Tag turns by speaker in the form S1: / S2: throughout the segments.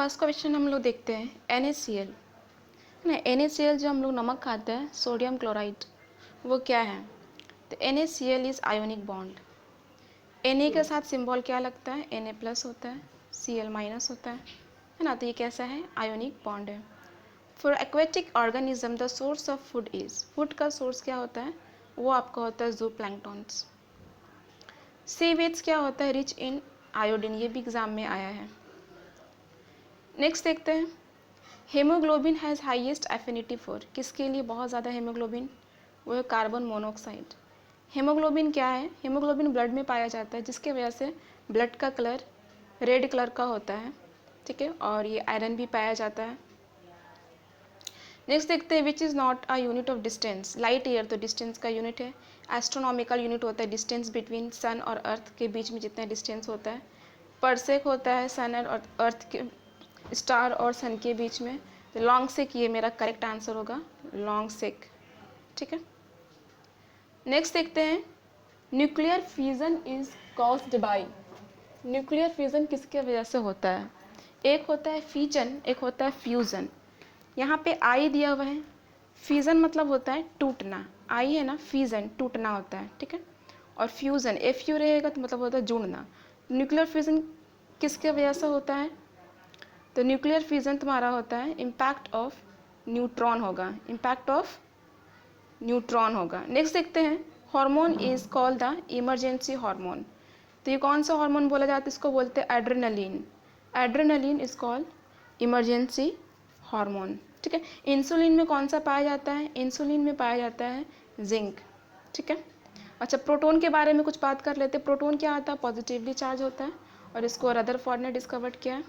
S1: First question हम लोग देखते हैं NaCl ना। NaCl जो हम लोग नमक खाते हैं, सोडियम क्लोराइड, वो क्या है? तो NaCl is ionic bond. Na के साथ सिंबल क्या लगता है? Na प्लस होता है, Cl माइनस होता है ना। तो ये कैसा है? आयोनिक बॉन्ड है। For aquatic organism the source of food is, food का सोर्स क्या होता है? वो आपका होता है जूप्लैंक्टन्स। सी विच क्या होता है? रिच इन आयोडीन, ये भी एग्जाम में आया है। नेक्स्ट देखते हैं, haemoglobin has highest affinity for, किसके लिए बहुत ज़्यादा हेमोग्लोबिन? वो है कार्बन मोनोऑक्साइड। हेमोग्लोबिन क्या है? हेमोग्लोबिन ब्लड में पाया जाता है, जिसके वजह से ब्लड का कलर रेड कलर का होता है, ठीक है। और ये आयरन भी पाया जाता है। नेक्स्ट देखते हैं, which is not a unit of distance. Light year तो डिस्टेंस का यूनिट है। एस्ट्रोनॉमिकल यूनिट होता है डिस्टेंस बिटवीन सन और अर्थ के बीच में जितना डिस्टेंस होता है। परसेक होता है सन और अर्थ के, स्टार और सन के बीच में। लॉन्ग सेक ये मेरा करेक्ट आंसर होगा, लॉन्ग सेक, ठीक है। नेक्स्ट देखते हैं, nuclear fusion is caused by. Nuclear fusion किसके वजह से होता है? एक होता है फीजन, एक होता है फ्यूजन। यहाँ पे आई दिया हुआ है। फ्यूजन मतलब होता है टूटना, आई है ना, फ्यूजन टूटना होता है, ठीक है। और फ्यूजन एफ यू रहेगा तो मतलब होता है जुड़ना। न्यूक्लियर फ्यूजन किसके वजह से होता है? तो न्यूक्लियर फ्यूजन तुम्हारा होता है इम्पैक्ट ऑफ न्यूट्रॉन होगा, इम्पैक्ट ऑफ न्यूट्रॉन होगा। नेक्स्ट देखते हैं, hormone is called the emergency hormone. तो ये कौन सा हार्मोन बोला जाता है? इसको बोलते हैं adrenaline. Adrenaline is called emergency hormone, ठीक है। इंसुलिन में कौन सा पाया जाता है? इंसुलिन में पाया जाता है जिंक, ठीक है। अच्छा, प्रोटोन के बारे में कुछ बात कर लेते हैं। प्रोटोन क्या होता है? पॉजिटिवली चार्ज होता है, और इसको रदरफोर्ड ने डिस्कवर्ड किया है।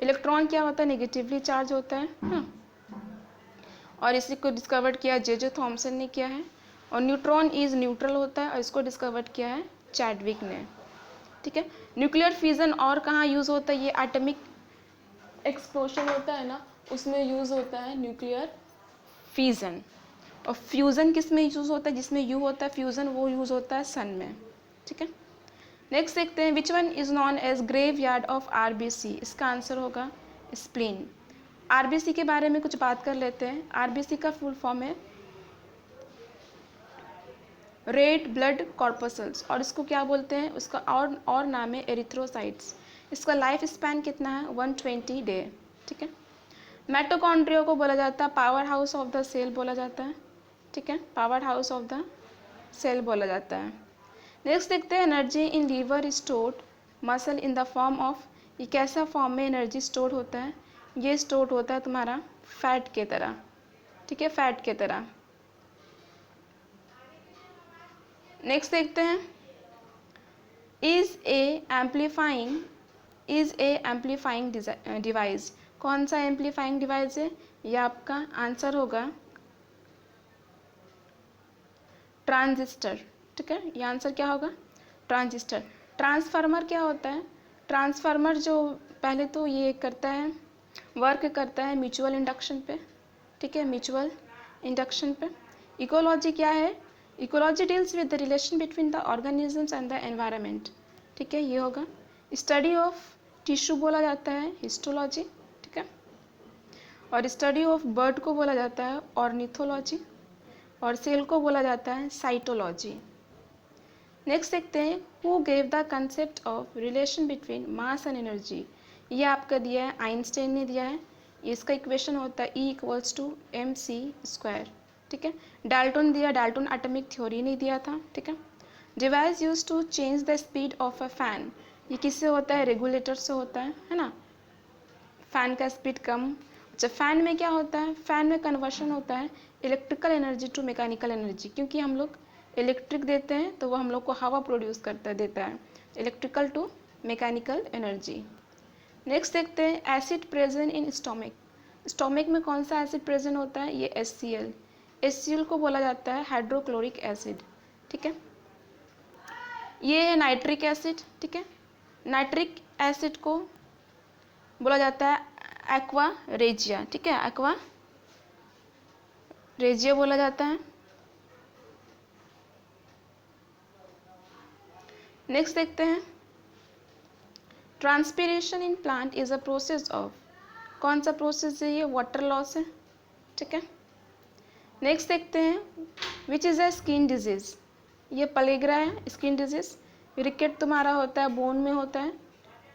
S1: इलेक्ट्रॉन क्या होता है? नेगेटिवली चार्ज होता है हाँ, और इसी को डिस्कवर्ड किया जे थॉमसन ने किया है। और न्यूट्रॉन इज न्यूट्रल होता है, और इसको डिस्कवर्ड किया है चैडविक ने, ठीक है। न्यूक्लियर फ्यूजन और कहाँ यूज़ होता है? ये एटॉमिक एक्सप्लोजन होता है ना, उसमें यूज़ होता है न्यूक्लियर फ्यूजन। और फ्यूज़न किस में यूज़ होता है? जिसमें यू होता है फ्यूज़न, वो यूज़ होता है सन में, ठीक है। नेक्स्ट देखते हैं, which one is known as graveyard of RBC. इसका आंसर होगा स्प्लीन। आरबीसी के बारे में कुछ बात कर लेते हैं। आरबीसी का फुल फॉर्म है रेड ब्लड कॉर्पसल्स, और इसको क्या बोलते हैं? उसका और नाम है एरिथ्रोसाइट्स। इसका लाइफ स्पैन कितना है? 120 डे, ठीक है। माइटोकॉन्ड्रिया को बोला जाता है power house of the cell बोला जाता है, ठीक है। Power house of the cell बोला जाता है। नेक्स्ट देखते हैं, energy in liver stored muscle in the form of. ये कैसा फॉर्म में एनर्जी स्टोर होता है? ये स्टोर होता है तुम्हारा फैट के तरह, ठीक है, फैट के तरह। नेक्स्ट देखते हैं, इज ए एम्पलीफाइंग डिवाइस। कौन सा एम्पलीफाइंग डिवाइस है? ये आपका आंसर होगा ट्रांजिस्टर, ठीक है। ये आंसर क्या होगा? ट्रांजिस्टर। ट्रांसफार्मर क्या होता है? ट्रांसफार्मर जो पहले तो ये करता है, वर्क करता है म्यूचुअल इंडक्शन पे, ठीक है, म्यूचुअल इंडक्शन पे। इकोलॉजी क्या है? Ecology deals with the relation between the organisms and the environment, ठीक है, ये होगा। स्टडी ऑफ टिश्यू बोला जाता है हिस्टोलॉजी, ठीक है। और स्टडी ऑफ बर्ड को बोला जाता है ऑर्निथोलॉजी, और सेल को बोला जाता है साइटोलॉजी। नेक्स्ट देखते हैं, who gave the concept of relation between mass and energy. ये आपका दिया है आइंस्टाइन ने दिया है। इसका इक्वेशन होता है E=mc², ठीक है। डाल्टन दिया, डाल्टन एटॉमिक थ्योरी नहीं दिया था, ठीक है। Device use to change the speed of a fan. ये किससे होता है? रेगुलेटर से होता है ना। फ़ैन का स्पीड कम। अच्छा, फ़ैन में क्या होता है? फ़ैन में कन्वर्शन होता है electrical energy to mechanical energy, क्योंकि हम लोग इलेक्ट्रिक देते हैं तो वो हम लोग को हवा प्रोड्यूस करता देता है, electrical to mechanical energy. Next देखते हैं, acid present in stomach. Stomach में कौन सा एसिड प्रेजेंट होता है? ये HCl। HCl को बोला जाता है हाइड्रोक्लोरिक एसिड, ठीक है। ये है नाइट्रिक एसिड, ठीक है। नाइट्रिक एसिड को बोला जाता है एक्वा रेजिया, ठीक है, एक्वा रेजिया बोला जाता है। नेक्स्ट देखते हैं, transpiration in plant is a process of. कौन सा प्रोसेस है ये? वाटर लॉस है, ठीक है। नेक्स्ट देखते हैं which is a skin disease. ये पलेग्रा है, स्किन डिजीज़। रिकेट तुम्हारा होता है बोन में होता है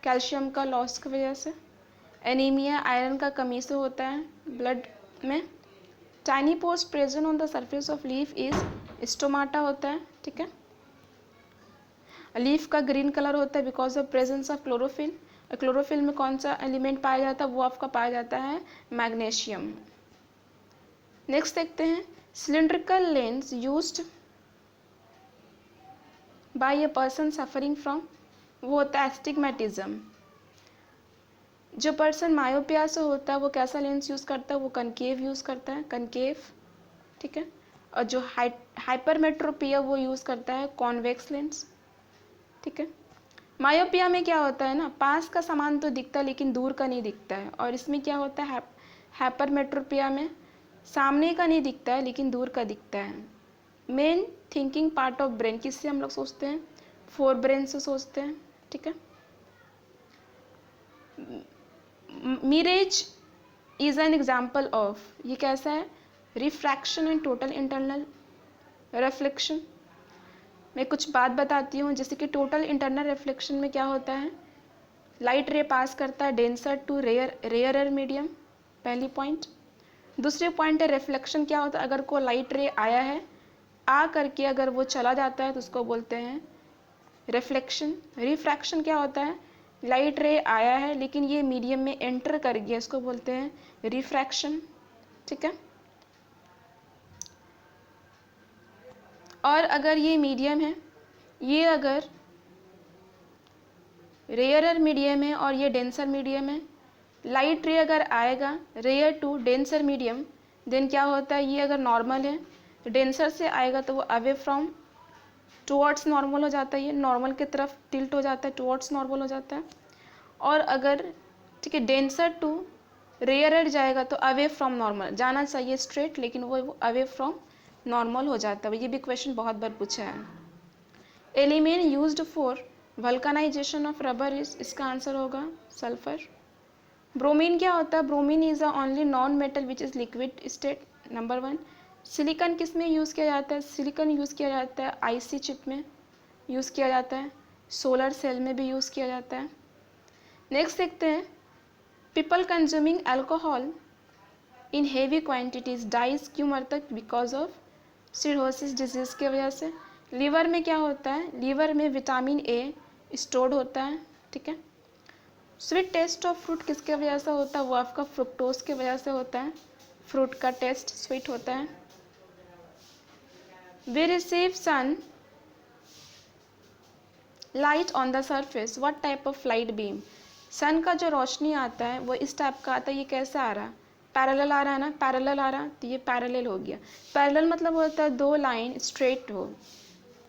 S1: कैल्शियम का लॉस की वजह से। एनीमिया आयरन का कमी से होता है ब्लड में। Tiny pores present on the surface of leaf is stomata होता है, ठीक है। लीफ का ग्रीन कलर होता है because of presence of chlorophyll. Chlorophyll में कौन सा एलिमेंट पाया जाता है? वो आपका पाया जाता है मैग्नीशियम। नेक्स्ट देखते हैं cylindrical lens used by a person suffering from, वो होता है एस्टिग्मेटिज्म। जो पर्सन मायोपिया से होता है वो कैसा लेंस यूज़ करता है? वो कनकेव यूज़ करता है, कनकेव, ठीक है। और जो हाइपरमेट्रोपिया वो यूज़ करता है कॉन्वेक्स लेंस, ठीक है। मायोपिया में क्या होता है ना, पास का सामान तो दिखता है लेकिन दूर का नहीं दिखता है। और इसमें क्या होता है हाइपरमेट्रोपिया में सामने का नहीं दिखता है लेकिन दूर का दिखता है। Main thinking part of brain किससे हम लोग सोचते हैं? फोर ब्रेन से सोचते हैं, ठीक है। Mirage is an example of, ये कैसा है? Refraction and total internal reflection. मैं कुछ बात बताती हूँ, जैसे कि टोटल इंटरनल रिफ्लेक्शन में क्या होता है? लाइट रे पास करता है डेंसर टू रेयरर मीडियम, पहली पॉइंट। दूसरे पॉइंट है रिफ्लेक्शन, क्या होता है? अगर कोई लाइट रे आया है, आ करके अगर वो चला जाता है तो उसको बोलते हैं रिफ्लेक्शन। रिफ्रैक्शन क्या होता है? लाइट रे आया है लेकिन ये मीडियम में एंटर कर गया, इसको बोलते हैं रिफ्रैक्शन, ठीक है। और अगर ये मीडियम है, ये अगर रेयरर मीडियम है और ये डेंसर मीडियम है, लाइट रे अगर आएगा rarer to denser medium, then क्या होता है? ये अगर नॉर्मल है डेंसर से आएगा तो वो अवे फ्रॉम टुवर्ड्स नॉर्मल हो जाता है, ये नॉर्मल की तरफ टिल्ट हो जाता है, टुवर्ड्स नॉर्मल हो जाता है। और अगर ठीक है डेंसर टू रेयरर जाएगा तो अवे फ्रॉम नॉर्मल, जाना चाहिए स्ट्रेट लेकिन वो अवे फ्रॉम नॉर्मल हो जाता है। ये भी क्वेश्चन बहुत बार पूछा है। Element used for vulcanisation of rubber is, इसका आंसर होगा सल्फर। ब्रोमीन क्या होता है? Bromine is the only non metal which is liquid state, number 1। Silicon किस में यूज़ किया जाता है? सिलिकॉन यूज़ किया जाता है आईसी चिप में यूज़ किया जाता है, सोलर सेल में भी यूज़ किया जाता है। नेक्स्ट देखते हैं people consuming alcohol in heavy quantities dies, क्यों मरता है? बिकॉज ऑफ सिरोसिस डिजीज़ की वजह से। लीवर में क्या होता है? लीवर में विटामिन ए स्टोर्ड होता है, ठीक है। स्वीट टेस्ट ऑफ फ्रूट किसके वजह से होता है? वो आपका फ्रुक्टोज की वजह से होता है, फ्रूट का टेस्ट स्वीट होता है। We receive sun light on the surface, what type of light beam? Sun का जो रोशनी आता है वो इस टाइप का आता है, ये कैसा आ रहा है? पैरेलल आ रहा है ना, पैरेलल आ रहा, तो ये पैरेलल हो गया। पैरेलल मतलब होता है दो लाइन स्ट्रेट हो,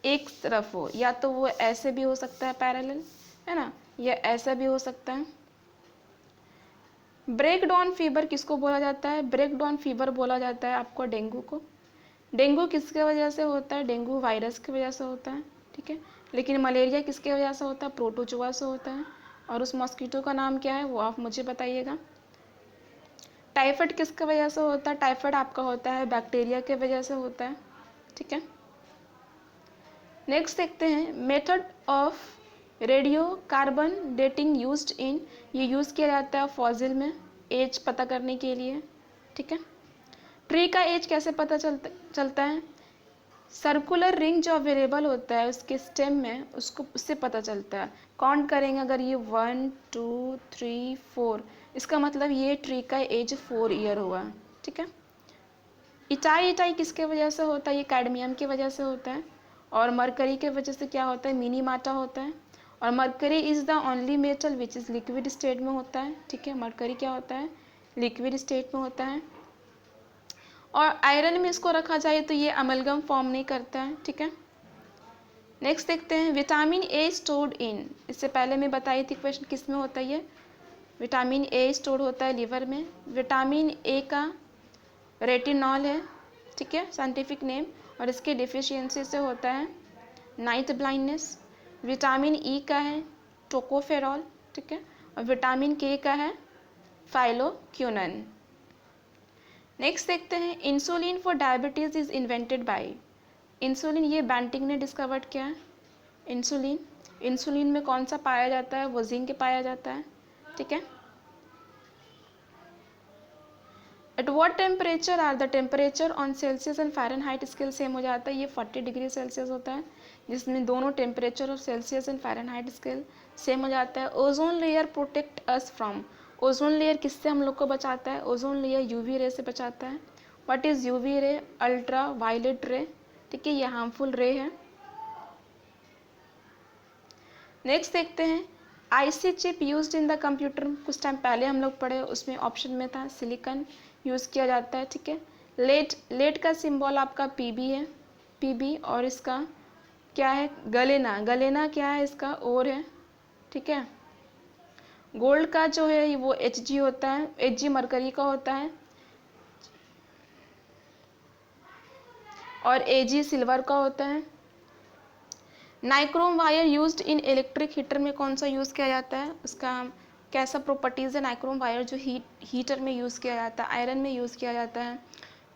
S1: एक तरफ हो, या तो वो ऐसे भी हो सकता है पैरेलल, है ना, या ऐसा भी हो सकता है। ब्रेक डाउन फीवर किसको बोला जाता है? ब्रेक डाउन फीवर बोला जाता है आपको डेंगू को। डेंगू किसके वजह से होता है? डेंगू वायरस की वजह से होता है, ठीक है। लेकिन मलेरिया किसके वजह से होता है? प्रोटोजुआ से होता है। और उस मॉस्किटो का नाम क्या है वो आप मुझे बताइएगा। टाइफाइड किसके वजह से होता है? टाइफाइड आपका होता है बैक्टीरिया के वजह से होता है, ठीक है। नेक्स्ट देखते हैं method of radio carbon dating used in, ये यूज़ किया जाता है फॉसिल में एज पता करने के लिए, ठीक है। ट्री का एज कैसे पता चलता है? सर्कुलर रिंग जो अवेलेबल होता है उसके स्टेम में, उसको उससे पता चलता है। काउंट करेंगे अगर ये 1 2 3 4, इसका मतलब ये ट्री का एज 4 ईयर हुआ, ठीक है। इटाई किसके वजह से होता है? ये कैडमियम की वजह से होता है। और मरकरी के वजह से क्या होता है? मिनीमाटा होता है। और mercury is the only metal which is liquid state में होता है, ठीक है। मरकरी क्या होता है? लिक्विड स्टेट में होता है। और आयरन में इसको रखा जाए तो ये अमलगम फॉर्म नहीं करता है, ठीक है। नेक्स्ट देखते हैं विटामिन ए स्टोर्ड इन, इससे पहले मैं बताई थी क्वेश्चन किस में होता है ये? विटामिन ए स्टोर होता है लिवर में। विटामिन ए का रेटिनॉल है, ठीक है, साइंटिफिक नेम। और इसके डिफिशियंसी से होता है नाइट ब्लाइंडनेस। विटामिन ई का है टोकोफेरॉल, ठीक है। और विटामिन के का है फाइलोक्यूनन। नेक्स्ट देखते हैं, insulin for diabetes is invented by. Insulin ये बैंटिंग ने डिस्कवर्ड किया है। इंसुलिन, इंसुलिन में कौन सा पाया जाता है, वो जिंक पाया जाता है, ठीक है। At what temperature are the temperature on Celsius and Fahrenheit scale same हो जाता है, ये 40 डिग्री सेल्सियस होता है, जिसमें दोनों टेम्परेचर और Celsius and Fahrenheit scale same हो जाता है। Ozone layer protect us from, ozone layer किससे हम लोग को बचाता है, ओजोन लेयर यूवी रे से बचाता है। What is UV ray, ultraviolet ray, ठीक है, ये हार्मफुल रे है। नेक्स्ट देखते हैं, IC chip used in the computer, कुछ टाइम पहले हम लोग पढ़े, उसमें ऑप्शन में था सिलिकॉन यूज़ किया जाता है, ठीक है। लेड, लेड का सिंबल आपका पीबी है, पीबी, और इसका क्या है, गलेना, गलेना क्या है इसका, और है, ठीक है। गोल्ड का जो है वो एचजी होता है, एचजी मरकरी का होता है, और एजी सिल्वर का होता है। Nichrome wire used in electric heater में कौन सा यूज़ किया जाता है, उसका कैसा प्रॉपर्टीज़ है नाइक्रोम वायर जो हीटर में यूज़ किया जाता है, आयरन में यूज़ किया जाता है।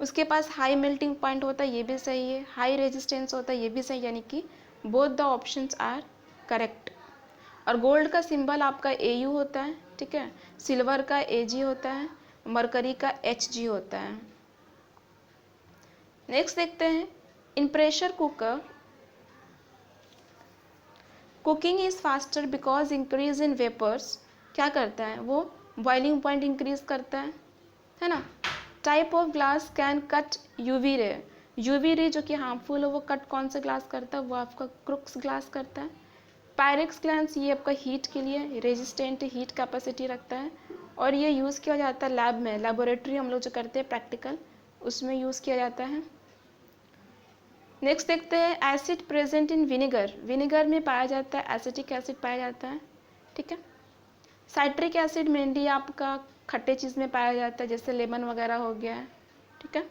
S1: उसके पास हाई मेल्टिंग पॉइंट होता है, ये भी सही है, हाई रेजिस्टेंस होता है, ये भी सही, यानी कि both the options are correct. और गोल्ड का सिंबल आपका AU होता है, ठीक है, सिल्वर का AG होता है, मरकरी का HG होता है। नेक्स्ट देखते हैं, in pressure cooker cooking is faster because increase in vapours, क्या करता है वो, बॉइलिंग पॉइंट इंक्रीज करता है ना। Type of glass can cut UV ray, UV ray जो कि हार्मफुल है वो कट कौन सा ग्लास करता है, वो आपका क्रुक्स ग्लास करता है। पायरेक्स ग्लास ये आपका हीट के लिए रेजिस्टेंट हीट कैपेसिटी रखता है, और ये यूज़ किया जाता है लैब में, लेबोरेटरी हम लोग जो करते हैं प्रैक्टिकल, उसमें यूज़ किया जाता है। नेक्स्ट देखते हैं, acid present in vinegar, vinegar में पाया जाता है एसिटिक एसिड पाया जाता है, ठीक है। साइट्रिक एसिड मेनली आपका खट्टे चीज़ में पाया जाता है, जैसे लेमन वगैरह हो गया है, ठीक है।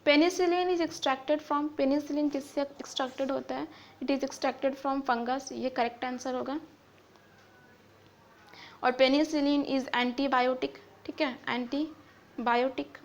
S1: Penicillin is extracted from, penicillin किससे एक्सट्रैक्टेड होता है, it is extracted from fungus, ये करेक्ट आंसर होगा। और पेनिसिलिन इज एंटीबायोटिक, ठीक है, एंटीबायोटिक।